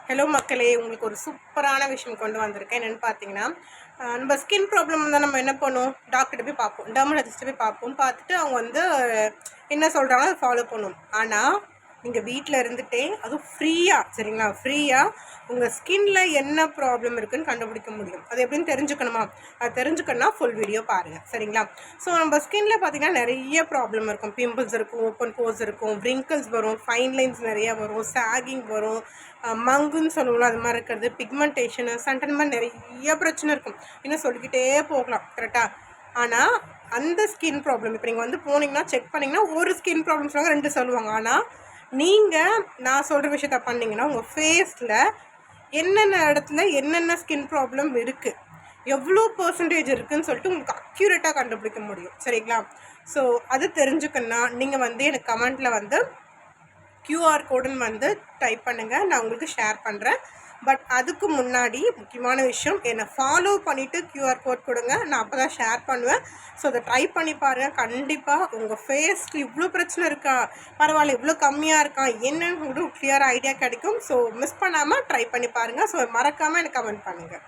Hello மக்களே, உங்களுக்கு ஒரு சூப்பரான விஷயம் கொண்டு வந்திருக்கேன். என்னென்னு பார்த்தீங்கன்னா, நம்ம ஸ்கின் ப்ராப்ளம் தான் நம்ம என்ன பண்ணுவோம், டாக்டர்கிட்ட போய் பார்ப்போம், டெர்மடாலஜிஸ்ட்டை போய் பார்ப்போம். பார்த்துட்டு அவங்க வந்து என்ன சொல்கிறாங்களோ அதை ஃபாலோ பண்ணுவோம். ஆனால் நீங்கள் வீட்டில் இருந்துகிட்டே அதுவும் ஃப்ரீயாக, சரிங்களா, ஃப்ரீயாக உங்கள் ஸ்கின்ல என்ன ப்ராப்ளம் இருக்குதுன்னு கண்டுபிடிக்க முடியும். அது எப்படின்னு தெரிஞ்சுக்கணுமா? அது தெரிஞ்சுக்கணுன்னா ஃபுல் வீடியோ பாருங்கள், சரிங்களா. ஸோ நம்ம ஸ்கின்ல பார்த்திங்கன்னா நிறைய ப்ராப்ளம் இருக்கும். பிம்பிள்ஸ் இருக்கும், ஓப்பன் போர்ஸ் இருக்கும், ரிங்கிள்ஸ் வரும், ஃபைன் லைன்ஸ் நிறையா வரும், சாகிங் வரும், மங்குன்னு சொல்லுவோம், அது மாதிரி இருக்கிறது, பிக்மெண்டேஷனு, சண்டன் மாதிரி நிறைய பிரச்சனை இருக்கும். இன்னும் சொல்லிக்கிட்டே போகலாம், கரெக்டாக. ஆனால் அந்த ஸ்கின் ப்ராப்ளம் இப்போ நீங்கள் வந்து போனீங்கன்னா செக் பண்ணிங்கன்னா ஒரு ஸ்கின் ப்ராப்ளம் சொல்லுவாங்க, 2 சொல்லுவாங்க. ஆனால் நீங்கள் நான் சொல்கிற விஷயத்த பண்ணிங்கன்னா உங்கள் ஃபேஸில் என்னென்ன இடத்துல என்னென்ன ஸ்கின் ப்ராப்ளம் இருக்குது, எவ்வளோ பர்சன்டேஜ் இருக்குதுன்னு சொல்லிட்டு உங்களுக்கு அக்யூரேட்டாக கண்டுபிடிக்க முடியும், சரிங்களா. ஸோ அது தெரிஞ்சுக்கணுன்னா நீங்கள் வந்து எனக்கு கமெண்ட்டில் வந்து QR கோடுன்னு வந்து டைப் பண்ணுங்கள், நான் உங்களுக்கு ஷேர் பண்ணுறேன். பட் அதுக்கு முன்னாடி முக்கியமான விஷயம், என்னை ஃபாலோ பண்ணிவிட்டு QR கோட் கொடுங்க, நான் அப்போ தான் ஷேர் பண்ணுவேன். ஸோ அதை ட்ரை பண்ணி பாருங்கள். கண்டிப்பாக உங்கள் ஃபேஸ்க்கு இவ்வளோ பிரச்சனை இருக்கா, பரவாயில்ல இவ்வளோ கம்மியாக இருக்கா, என்னன்னு உங்களுக்கு கிளியர் ஐடியா கிடைக்கும். ஸோ மிஸ் பண்ணாமல் ட்ரை பண்ணி பாருங்கள். ஸோ மறக்காமல் எனக்கு கமெண்ட் பண்ணுங்கள்.